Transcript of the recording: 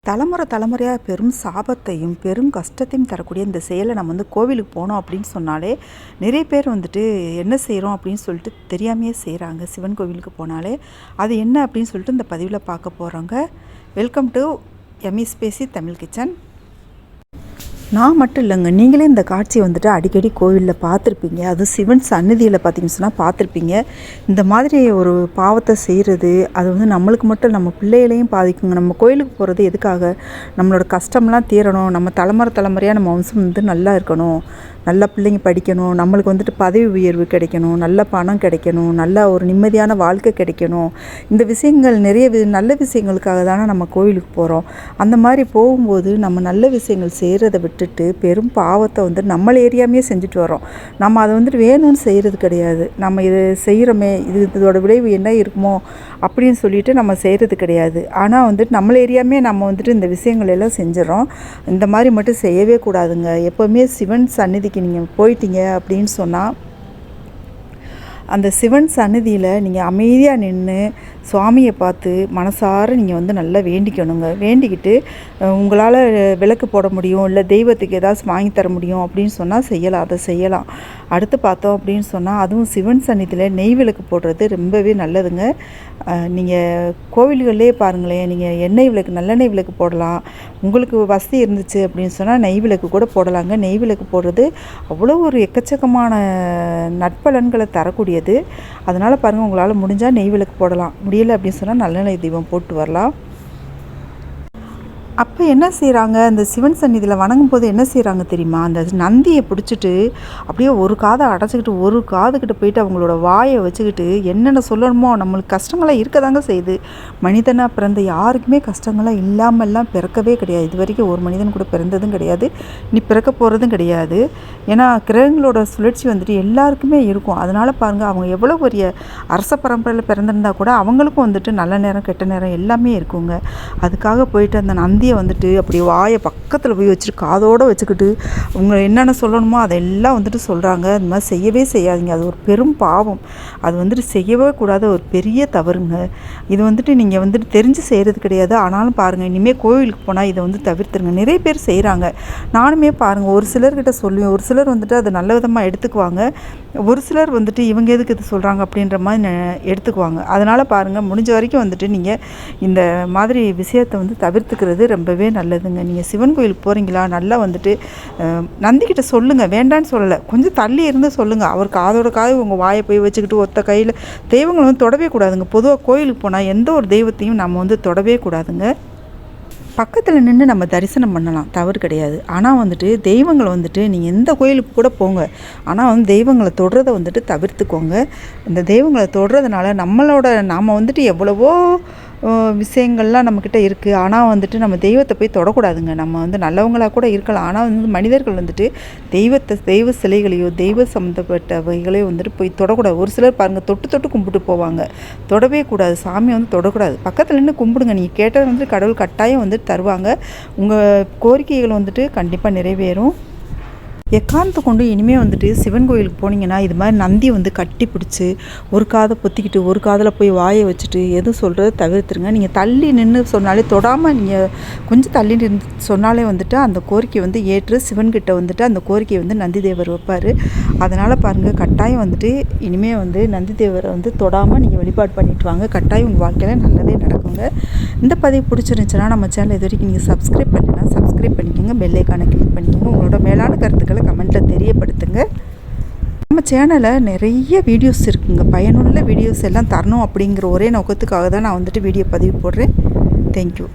தலைமுறை தலைமுறையாக பெரும் சாபத்தையும் பெரும் கஷ்டத்தையும் தரக்கூடிய இந்த செயலை நம்ம கோவிலுக்கு போனோம் அப்படின்னு சொன்னாலே நிறைய பேர் என்ன செய்கிறோம் அப்படின்னு சொல்லிட்டு தெரியாமையே செய்கிறாங்க. சிவன் கோவிலுக்கு போனாலே அது என்ன அப்படின்னு சொல்லிட்டு இந்த பதிவில் பார்க்க போகிறோங்க. Welcome to Emmy spicy Tamil kitchen. நான் மட்டும் இல்லைங்க, நீங்களே இந்த காட்சியை அடிக்கடி கோவிலில் பார்த்துருப்பீங்க. அதுவும் சிவன் சந்நிதியில் பார்த்தீங்கன்னு சொன்னால் பார்த்துருப்பீங்க. இந்த மாதிரி ஒரு பாவத்தை செய்கிறது அது நம்மளுக்கு மட்டும் நம்ம பிள்ளைகளையும் பாதிக்குங்க. நம்ம கோயிலுக்கு போகிறது எதுக்காக? நம்மளோட கஷ்டம்லாம் தீரணும், நம்ம தலைமுறையாக நம்ம வம்சம் நல்லா இருக்கணும், நல்ல பிள்ளைங்க படிக்கணும், நம்மளுக்கு பதவி உயர்வு கிடைக்கணும், நல்ல பணம் கிடைக்கணும், நல்ல ஒரு நிம்மதியான வாழ்க்கை கிடைக்கணும். இந்த விஷயங்கள் நிறைய நல்ல விஷயங்களுக்காக தானே நம்ம கோவிலுக்கு போகிறோம். அந்த மாதிரி போகும்போது நம்ம நல்ல விஷயங்கள் செய்கிறத விட்டுட்டு பெரும் பாவத்தை நம்மள ஏரியாமே செஞ்சுட்டு வரோம். நம்ம அதை வேணும்னு செய்கிறது கிடையாது. நம்ம இது செய்கிறோமே, இதோட விளைவு என்ன இருக்குமோ அப்படின்னு சொல்லிட்டு நம்ம செய்கிறது கிடையாது. ஆனால் நம்மள ஏரியாமே நம்ம இந்த விஷயங்கள் எல்லாம் செஞ்சிடறோம். இந்த மாதிரி மட்டும் செய்யவே கூடாதுங்க. எப்போவுமே சிவன் சந்நிதிக்கு நீங்கள் போயிட்டீங்க அப்படின்னு சொன்னால் அந்த சிவன் சந்நிதியில் நீங்கள் அமைதியாக நின்று சுவாமியை பார்த்து மனசார நீங்கள் நல்லா வேண்டிக்கணுங்க. வேண்டிக்கிட்டு உங்களால் விளக்கு போட முடியும், இல்லை தெய்வத்துக்கு ஏதாச்சும் வாங்கி தர முடியும் அப்படின்னு சொன்னால் செய்யலாம், அதை செய்யலாம். அடுத்து பார்த்தோம் அப்படின்னு சொன்னால் அதுவும் சிவன் சந்நிதியில் நெய் விளக்கு போடுறது ரொம்பவே நல்லதுங்க. நீங்கள் கோவில்களே பாருங்களேன், நீங்கள் எண்ணெய் விளக்கு நல்லெண்ணெய் விளக்கு போடலாம். உங்களுக்கு வசதி இருந்துச்சு அப்படின்னு சொன்னால் நெய் விளக்கு கூட போடலாங்க. நெய் விளக்கு போடுறது அவ்வளோ ஒரு எக்கச்சக்கமான நட்பலன்களை தரக்கூடியது. அதனால் பாருங்கள், உங்களால் முடிஞ்சால் நெய் விளக்கு போடலாம், முடியலை அப்படின்னு சொன்னால் நல்லெண்ணெய் தீபம் போட்டு வரலாம். அப்போ என்ன செய்கிறாங்க, அந்த சிவன் சந்நிதியில் வணங்கும் போது என்ன செய்கிறாங்க தெரியுமா? அந்த நந்தியை பிடிச்சிட்டு அப்படியே ஒரு காதை அடைச்சிக்கிட்டு ஒரு காதுக்கிட்ட போயிட்டு அவங்களோட வாயை வச்சுக்கிட்டு என்னென்ன சொல்லணுமோ, நம்மளுக்கு கஷ்டங்களாக இருக்க தாங்க செய்யுது. மனிதனாக பிறந்த யாருக்குமே கஷ்டங்களாக இல்லாமல்லாம் பிறக்கவே கிடையாது. இது வரைக்கும் ஒரு மனிதன் கூட பிறந்ததும் கிடையாது, நீ பிறக்க போகிறதும் கிடையாது. ஏன்னா கிரகங்களோட சுழற்சி எல்லாருக்குமே இருக்கும். அதனால் பாருங்கள், அவங்க எவ்வளோ பெரிய அரச பரம்பரையில் பிறந்திருந்தால் கூட அவங்களுக்கும் நல்ல நேரம் கெட்ட நேரம் எல்லாமே இருக்குங்க. அதுக்காக போயிட்டு அந்த நந்தியை அப்படி வாயை பக்கத்தில் போய் வச்சுட்டு காதோடு வச்சுக்கிட்டு அவங்க என்னென்ன சொல்லணுமோ அதெல்லாம் சொல்கிறாங்க. அது மாதிரி செய்யவே செய்யாதீங்க. அது ஒரு பெரும் பாவம். அது செய்யவே கூடாத ஒரு பெரிய தவறுங்க. இது நீங்கள் தெரிஞ்சு செய்கிறது கிடையாது. ஆனாலும் பாருங்கள், இனிமேல் கோவிலுக்கு போனால் இதை தவிர்த்துருங்க. நிறைய பேர் செய்கிறாங்க. நானுமே பாருங்கள், ஒரு சிலர்கிட்ட சொல்லுவேன். ஒரு சிலர் அதை நல்ல விதமாக எடுத்துக்குவாங்க. ஒரு சிலர் இவங்க எதுக்கு இது சொல்கிறாங்க அப்படின்ற மாதிரி எடுத்துக்குவாங்க. அதனால் பாருங்கள், முடிஞ்ச வரைக்கும் நீங்கள் இந்த மாதிரி விஷயத்தை தவிர்த்துக்கிறது ரொம்பவே நல்லதுங்க. நீங்கள் சிவன் கோயிலுக்கு போகிறீங்களா, நல்லா நந்திக்கிட்ட சொல்லுங்கள், வேண்டான்னு சொல்லலை, கொஞ்சம் தள்ளி இருந்து சொல்லுங்கள். அவர் காதோட காது உங்கள் வாயை போய் வச்சுக்கிட்டு ஒத்த கையில் தெய்வங்களை தொடவே கூடாதுங்க. பொதுவாக கோயிலுக்கு போனால் எந்த ஒரு தெய்வத்தையும் நம்ம தொடவே கூடாதுங்க. பக்கத்தில் நின்று நம்ம தரிசனம் பண்ணலாம், தவறு கிடையாது. ஆனால் தெய்வங்களை நீங்கள் எந்த கோயிலுக்கு கூட போங்க, ஆனால் தெய்வங்களை தொடுறதை தவிர்த்துக்கோங்க. இந்த தெய்வங்களை தொடுறதுனால நாம் எவ்வளவோ விஷயங்கள்லாம் நம்மக்கிட்ட இருக்குது. ஆனால் நம்ம தெய்வத்தை போய் தொடக்கூடாதுங்க. நம்ம நல்லவங்களாக கூட இருக்கலாம். ஆனால் மனிதர்கள் தெய்வ சிலைகளையோ தெய்வ சம்மந்தப்பட்டவைகளையோ போய் தொடக்கூடாது. ஒரு சிலர் பாருங்கள், தொட்டு கும்பிட்டு போவாங்க. தொடவே கூடாது. சாமி தொடக்கூடாது. பக்கத்தில் நின்று கும்பிடுங்க. நீங்கள் கேட்டது கடவுள் கட்டாயம் தருவாங்க. உங்கள் கோரிக்கைகள் கண்டிப்பாக நிறைவேறும். எக்காரணத்தை கொண்டு இனிமேல் சிவன் கோயிலுக்கு போனீங்கன்னா இது மாதிரி நந்தி கட்டி பிடிச்சி ஒரு காதை பொத்திக்கிட்டு ஒரு காதில் போய் வாயை வச்சுட்டு எதுவும் சொல்கிறத தவிர்த்துருங்க. நீங்கள் தள்ளி நின்று சொன்னாலே, தொடாமல் நீங்கள் கொஞ்சம் தள்ளி நின்று சொன்னாலே அந்த கோரிக்கை ஏற்று சிவன்கிட்ட அந்த கோரிக்கையை நந்தி தேவர் வைப்பார். அதனால் பாருங்கள், கட்டாயம் இனிமேல் நந்தி தேவரை தொடாமல் நீங்கள் வழிபாடு பண்ணிட்டு வாங்க. கட்டாயம் உங்கள் வாழ்க்கையில் நல்லதே நடக்குங்க. இந்த பதிவு பிடிச்சிருந்துச்சுன்னா நம்ம சேனல் இது வரைக்கும் நீங்கள் சப்ஸ்கிரைப் பண்ணினா சப்ஸ்கிரைப் பண்ணிக்கோங்க, பெல் ஐக்கானை கிளிக் பண்ணிக்கோங்க. உங்களோட மேலான கருத்துக்களை கமெண்ட்டில் தெரியப்படுத்துங்க. நம்ம சேனலில் நிறைய வீடியோஸ் இருக்குங்க. பயனுள்ள வீடியோஸ் எல்லாம் தரணும் அப்படிங்கிற ஒரே நோக்கத்துக்காக தான் நான் வீடியோ பதிவு போடுறேன். தேங்க்யூ.